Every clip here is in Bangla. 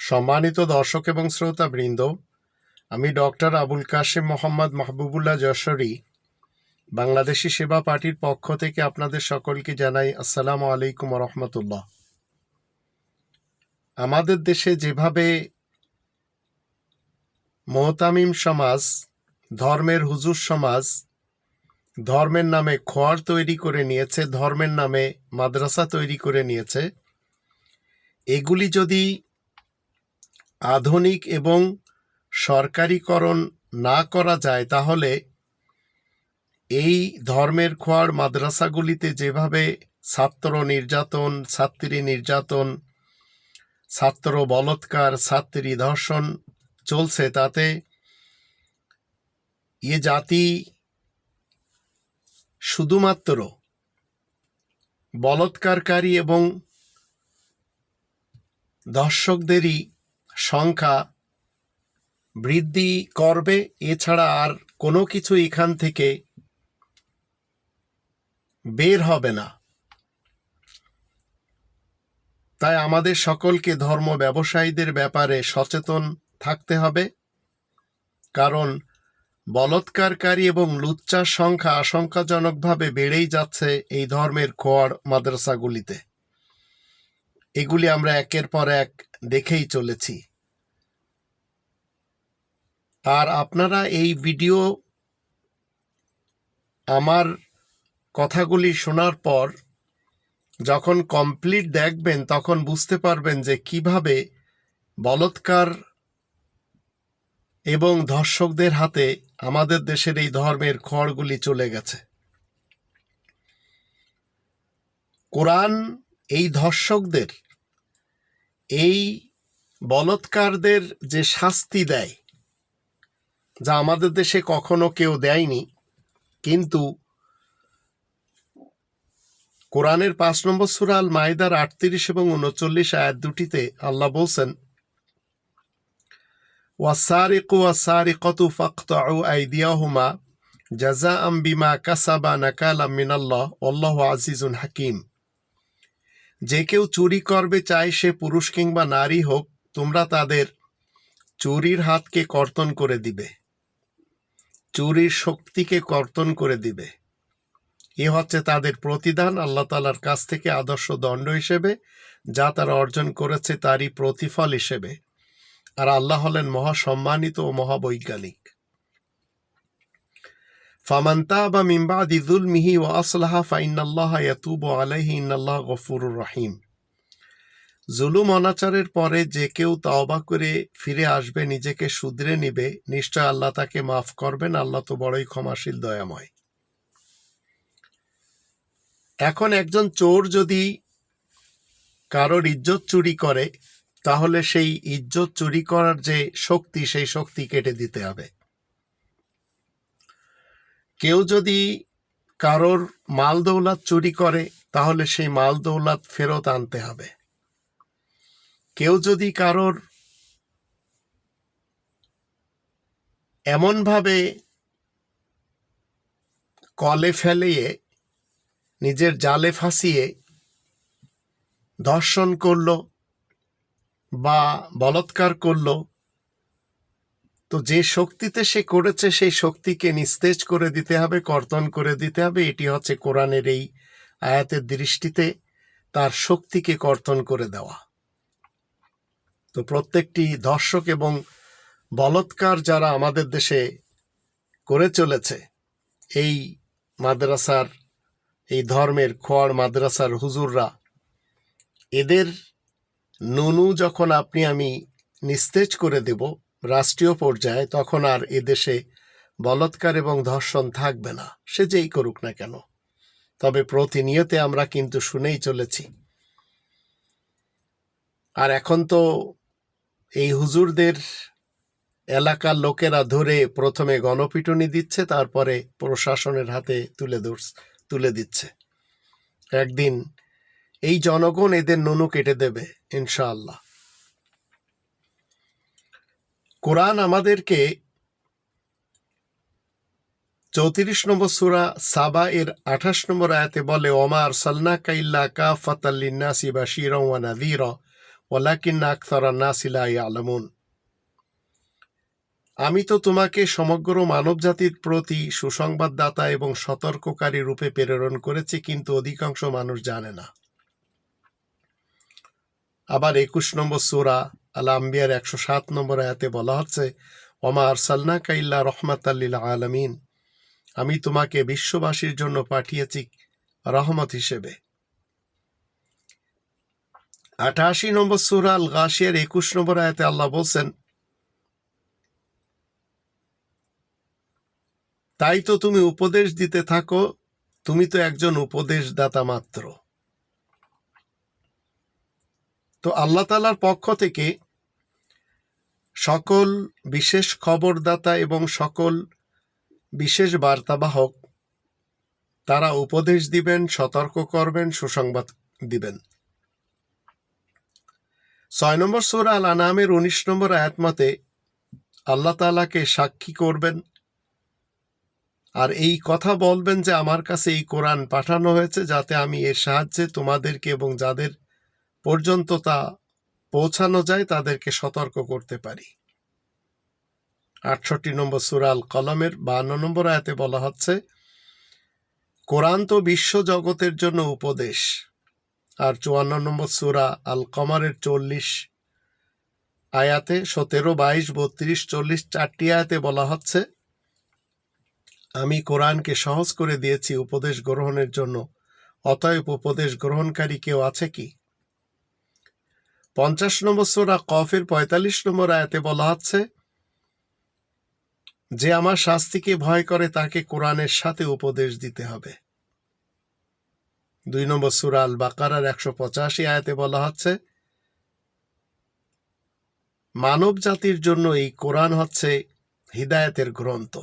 সম্মানিত দর্শক এবং শ্রোতাবৃন্দ, আমি ডক্টর আবুল কাশেম মোহাম্মদ মাহবুবুল্লাহ যশোরী বাংলাদেশি সেবা পার্টির পক্ষ থেকে আপনাদের সকলকে জানাই আসসালামু আলাইকুম রহমতুল্লাহ। আমাদের দেশে যেভাবে মোহতামিম সমাজ, ধর্মের হুজুর সমাজ ধর্মের নামে খোয়ার তৈরি করে নিয়েছে, ধর্মের নামে মাদ্রাসা তৈরি করে নিয়েছে, এগুলি যদি আধুনিক এবং সরকারিকরণ না করা যায় তাহলে এই ধর্মের খোয়ার মাদ্রাসাগুলিতে যেভাবে ছাত্র নির্যাতন, ছাত্রী নির্যাতন, ছাত্র বলৎকার, ছাত্রী ধর্ষণ চলছে, তাতে এ জাতি শুধুমাত্র বলৎকারকারী এবং ধর্ষকদেরই সংখ্যা বৃদ্ধি করবে, এছাড়া আর কোনো কিছু এখান থেকে বের হবে না। তাই আমাদের সকলকে ধর্ম ব্যবসায়ীদের ব্যাপারে সচেতন থাকতে হবে, কারণ বলৎকারকারী এবং লুচ্চার সংখ্যা আশঙ্কাজনকভাবে বেড়েই যাচ্ছে এই ধর্মের খোয়ার মাদ্রাসাগুলিতে। এগুলি আমরা একের পর এক দেখেই চলেছি। আর আপনারা এই ভিডিও আমার কথাগুলি শোনার পর যখন কমপ্লিট দেখবেন তখন বুঝতে পারবেন যে কিভাবে বলৎকার এবং ধর্ষকদের হাতে আমাদের দেশের এই ধর্মের খড়গুলি চলে গেছে। কোরআন এই ধর্ষকদের, এই বলৎকারদের যে শাস্তি দেয়, যা আমাদের দেশে কখনো কেউ দেয়নি, কিন্তু কোরআনের 5 নম্বর সূরা আল মাইদার 38 এবং 39 আয়াত দুটিতে আল্লাহ বলছেন, ওয়াসারিকু ওয়াসারিকাতু ফাকতাউ আইদিয়াহুমা জাযাআম বিমা কাসাবা নাকালাম মিনাল্লাহ আল্লাহু আজিজুন হাকিম। যে কেউ চুরি করবে, চাই সে পুরুষ কিংবা নারী হোক, তোমরা তাদের চুরির হাতকে কর্তন করে দিবে, চুরির শক্তিকে কর্তন করে দিবে। এ হচ্ছে তাদের প্রতিদান আল্লাহ তাআলার কাছ থেকে আদর্শ দণ্ড হিসেবে, যা তারা অর্জন করেছে তারই প্রতিফল হিসেবে। আর আল্লাহ হলেন মহাসম্মানিত ও মহাবৈজ্ঞানিক। ফামান তাবা মিন বাদি যুলমিহি ওয়া আসলাহা ফাইন্নাল্লাহা ইয়াতুবু আলাইহি ইন্নাল্লাহা গফুরুর রহিম। জুলুম অনাচারের পরে যে কেউ তওবা করে ফিরে আসবে, নিজেকে শুধরে নিবে, নিশ্চয় আল্লাহ তাকে মাফ করবেন। আল্লাহ তো বড়ই ক্ষমাশীল, দয়াময়। এখন একজন চোর যদি কারোর ইজ্জত চুরি করে, তাহলে সেই ইজ্জত চুরি করার যে শক্তি, সেই শক্তি কেটে দিতে হবে। কেউ যদি কারোর মাল দৌলাত চুরি করে, তাহলে সেই মাল দৌলাত ফেরত আনতে হবে। কেউ যদি কারোর এমনভাবে কলে ফেলিয়ে নিজের জালে ফাঁসিয়ে ধর্ষণ করলো বা বলৎকার করলো, তো যে শক্তিতে সে করেছে সেই শক্তিকে নিস্তেজ করে দিতে হবে, কর্তন করে দিতে হবে। এটি হচ্ছে কোরআনের এই আয়াতের দৃষ্টিতে তার শক্তিকে কর্তন করে দেওয়া। তো প্রত্যেকটি ধর্ষক এবং বলৎকার যারা আমাদের দেশে করে চলেছে, এই মাদ্রাসার, এই ধর্মের খোয়ার মাদ্রাসার হুজুররা, এদের নুনু যখন আপনি আমি নিস্তেজ করে দেব রাষ্ট্রীয় পর্যায়ে, তখন আর এদেশে বলৎকার এবং ধর্ষণ থাকবে না, সে যেই করুক না কেন। তবে প্রতিনিয়তে আমরা কিন্তু শুনেই চলেছি। আর এখন তো এই হুজুরদের এলাকার লোকেরা ধরে প্রথমে গণপিটুনি দিচ্ছে, তারপরে প্রশাসনের হাতে তুলে দিচ্ছে। একদিন এই জনগণ এদের নুনু কেটে দেবে ইনশাআল্লাহ। কোরআন আমাদেরকে 34 নম্বর সূরা সাবা এর 28 নম্বর আয়াতে বলে, ওমা আরসালনাকা ইল্লা কাফাতাল লিন্নাসি বাশীরাও ওয়া নাযীরা ওয়ালাকিন্না আকসারান নাসি লা ইয়ালামুন। আমি তো তোমাকে সমগ্র মানবজাতির প্রতি সুসংবাদদাতা এবং সতর্ককারী রূপে প্রেরণ করেছি, কিন্তু অধিকাংশ মানুষ জানে না। আবার 21 নম্বর সূরা আল আম্বিয়ার 107 নম্বর আয়াতে বলা হচ্ছে, ওমা আরসালনাকা ইল্লা রাহমাতাল লিল আলামিন, আমি তোমাকে বিশ্ববাসীর জন্য পাঠিয়েছি রহমত হিসেবে। 88 নম্বর সূরা আল গাশিয়ার 21 নম্বর আয়াতে আল্লাহ বলছেন, তাই তো তুমি উপদেশ দিতে থাকো, তুমি তো একজন উপদেশদাতা মাত্র। তো আল্লাহ তাআলার পক্ষ থেকে সকল বিশেষ খবরদাতা এবং সকল বিশেষ বার্তাবাহক তারা উপদেশ দিবেন, সতর্ক করবেন, সুসংবাদ দিবেন। 6 নম্বর সূরা আল আনামের 19 নম্বর আয়াত মতে আল্লাহ তাআলাকে সাক্ষী করবেন আর এই কথা বলবেন যে আমার কাছে এই কোরআন পাঠানো হয়েছে যাতে আমি এর সাহায্যে তোমাদেরকে এবং যাদের পর্যন্ত তা পৌঁছানো যায় তাদেরকে সতর্ক করতে পারি। 68 নম্বর সূরা আল কলমের 52 নম্বর আয়াতে বলা হচ্ছে, কোরআন তো বিশ্ব জগতের জন্য উপদেশ। আর 54 নম্বর সূরা আল কমারের 40 আয়াতে 17, 22, 32, 40 চারটি আয়াতে বলা হচ্ছে, আমি কোরআনকে সহজ করে দিয়েছি উপদেশ গ্রহণের জন্য, অতএব উপদেশ গ্রহণকারী কেউ আছে কি? 50 নম্বর সূরা কফের 45 নম্বর আয়াতে বলা হচ্ছে, যে আমার শাস্তিকে ভয় করে তাকে কোরআনের সাথে উপদেশ দিতে হবে। 2 নম্বর সূরা আল বাকারার 185 আয়াতে বলা হচ্ছে, মানব জাতির জন্য এই কোরআন হচ্ছে হিদায়াতের গ্রন্থ।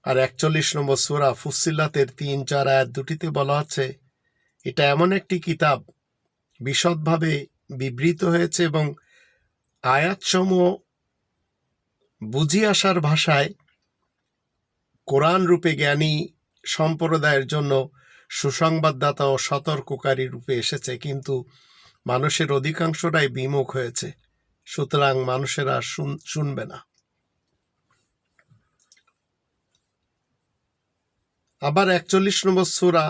আর 41 নম্বর সূরা ফুসসিলাতের 3-4 আয়াত দুটিতে বলা হচ্ছে, এটা এমন একটি কিতাব বিশদভাবে বিবৃত হয়েছে এবং আয়াতসমূহ বুঝি আসার ভাষায় কোরআন রূপে জ্ঞানী সম্প্রদায়ের জন্য সুসংবাদদাতা ও সতর্ককারী রূপে এসেছে, কিন্তু মানুষের অধিকাংশরাই বিমুখ হয়েছে, সুতরাং মানুষেরা শুনবে না। আবার 41 নম্বর সূরা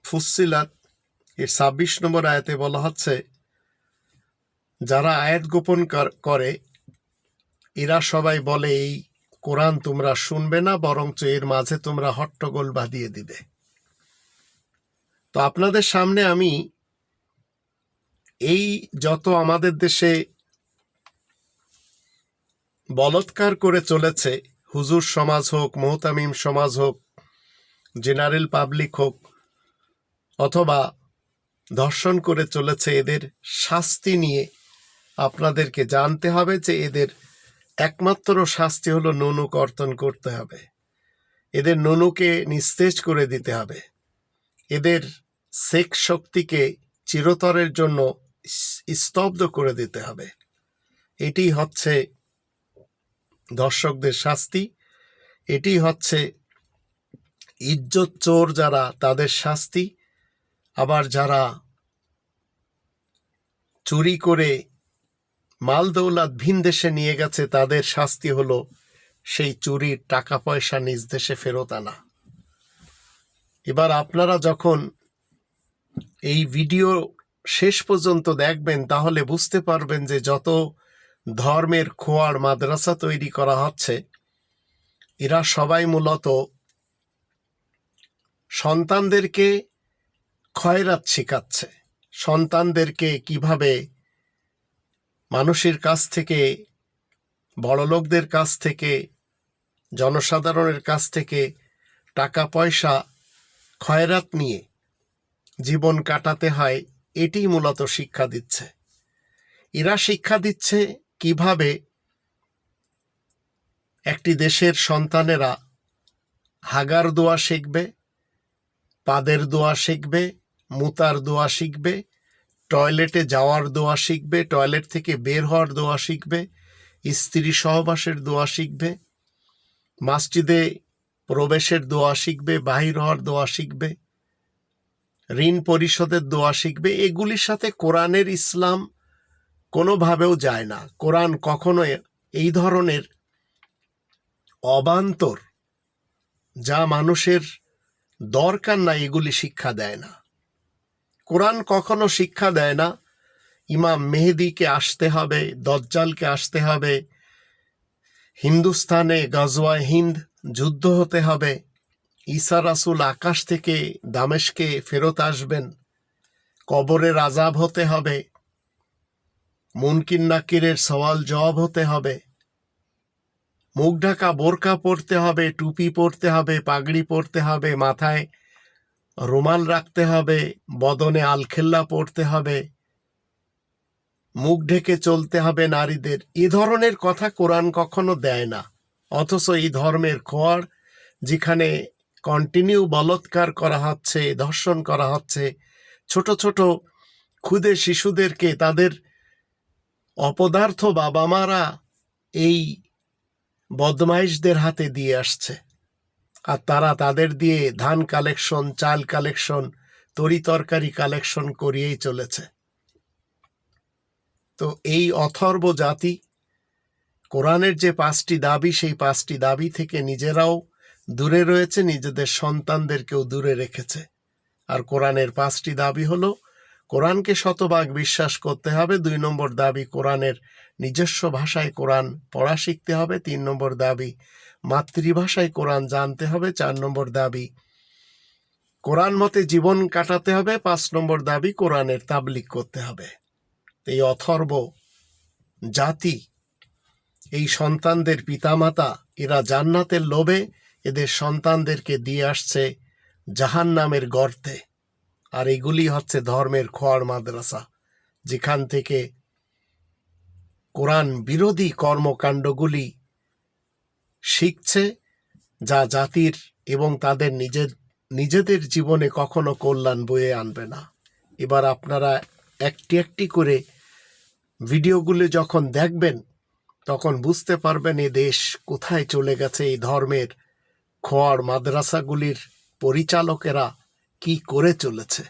ফুসসিলাত এর 26 নম্বর আয়াতে বলা হচ্ছে, যারা আয়াত গোপন করে এরা সবাই বলে এই কোরআন তোমরা শুনবে না, বরঞ্চ এর মাঝে তোমরা হট্টগোল বাঁধিয়ে দিবে। তো আপনাদের সামনে আমি এই যত আমাদের দেশে বলৎকার করে চলেছে, হুজুর সমাজ হোক, মুহতামিম সমাজ হোক, জেনারেল পাবলিক হোক, অথবা ধর্ষণ করে চলেছে, এদের শাস্তি নিয়ে আপনাদেরকে জানতে হবে যে এদের একমাত্র শাস্তি হলো নুনু কর্তন করতে হবে। এদের নুনুকে নিস্তেজ করে দিতে হবে। এদের সেক্স শক্তিকে চিরতরের জন্য স্তব্ধ করে দিতে হবে। এটি হচ্ছে দর্শকদের শাস্তি, এটি হচ্ছে ইজ্জত চোর যারা তাদের শাস্তি। আবার যারা চুরি করে মাল দৌলত ভিন দেশে নিয়ে গেছে তাদের শাস্তি হলো সেই চুরির টাকা পয়সা নিজ দেশে ফেরত আনা। এবার আপনারা যখন এই ভিডিও শেষ পর্যন্ত দেখবেন তাহলে বুঝতে পারবেন যে যত ধর্মের খোয়ার মাদ্রাসা তৈরি করা হচ্ছে এরা সবাই মূলত সন্তানদেরকে খয়রাত শেখাচ্ছে, সন্তানদেরকে কিভাবে মানুষের কাছ থেকে, বড়লোকদের কাছ থেকে, জনসাধারণের কাছ থেকে টাকা পয়সা খয়রাত নিয়ে জীবন কাটাতে হয়, এটি মূলত শিক্ষা দিচ্ছে। এরা শিক্ষা দিচ্ছে কিভাবে একটি দেশের সন্তানেরা হাগার দোয়া শিখবে, পাদের দোয়া শিখবে, মুতার দোয়া শিখবে, টয়লেটে যাওয়ার দোয়া শিখবে, টয়লেট থেকে বের হওয়ার দোয়া শিখবে, স্ত্রী সহবাসের দোয়া শিখবে, মসজিদে প্রবেশের দোয়া শিখবে, বাহির হওয়ার দোয়া শিখবে, ঋণ পরিশোধের দোয়া শিখবে, এগুলির সাথে কোরআনের ইসলাম কোনোভাবেও যায় না। কোরআন কখনো এই ধরনের অবান্তর, যা মানুষের দরকার না, এগুলি শিক্ষা দেয় না। কোরআন কখনো শিক্ষা দেয় না ইমাম মেহেদিকে আসতে হবে, দজ্জালকে আসতে হবে, হিন্দুস্তানে গজওয়ায়ে হিন্দ যুদ্ধ হতে হবে, ঈসা রাসূল আকাশ থেকে দামেস্কে ফেরত আসবেন, কবরের আযাব হতে হবে, মুনকির নাকিরের সওয়াল জবাব হতে হবে, মুখ ঢাকা বোরকা পরতে হবে, টুপি পরতে হবে, পাগড়ি পরতে হবে, মাথায় রুমাল রাখতে হবে, বদনে আলখেল্লা পরতে হবে, মুখ ঢেকে চলতে হবে নারীদের। এ ধরনের কথা কোরআন কখনো দেয় না। অথচ এই ধর্মের খোয়াড়, যেখানে কন্টিনিউ বলৎকার করা হচ্ছে, ধর্ষণ করা হচ্ছে, ছোট ছোট ক্ষুদে শিশুদেরকে তাদের অপদার্থ বাবা মারা এই বদমাইশদের হাতে দিয়ে আসছে, আর তারা তাদের দিয়ে ধান কালেকশন, চাল কালেকশন, তরি তরকারি কালেকশন করিয়েই চলেছে। তো এই অথর্ব জাতি কোরআনের যে 5টি দাবি, সেই 5টি দাবি থেকে নিজেরাও দূরে রয়েছে, নিজেদের সন্তানদেরকেও দূরে রেখেছে। আর কোরআনের 5টি দাবি হলো, কোরআনকে শতভাগ বিশ্বাস করতে হবে। 2 নম্বর দাবি, কোরআনের নিজস্ব ভাষায় কোরআন পড়া শিখতে হবে। 3 নম্বর দাবি, মাতৃভাষায় কোরআন জানতে হবে। 4 নম্বর দাবি, কোরআন মতে জীবন কাটাতে হবে। 5 নম্বর দাবি, কোরআনের তাবলীগ করতে হবে। এই অথর্ব জাতি, এই সন্তানদের পিতামাতা, এরা জান্নাতের লোভে এদের সন্তানদেরকে দিয়ে আসছে জাহান্নামের গর্তে। আর এগুলি হচ্ছে ধর্মের খোয়াড় মাদ্রাসা, যেখান থেকে কোরআন বিরোধী কর্মকাণ্ডগুলি শিখছে, যা জাতির এবং তাদের নিজেদের জীবনে কখনো কল্যাণ বয়ে আনবে না। এবার আপনারা একটি একটি করে ভিডিওগুলি যখন দেখবেন, তখন বুঝতে পারবেন এ দেশ কোথায় চলে গেছে। এই ধর্মের খোয়াড় মাদ্রাসাগুলির পরিচালকেরা কি করে চলেছে।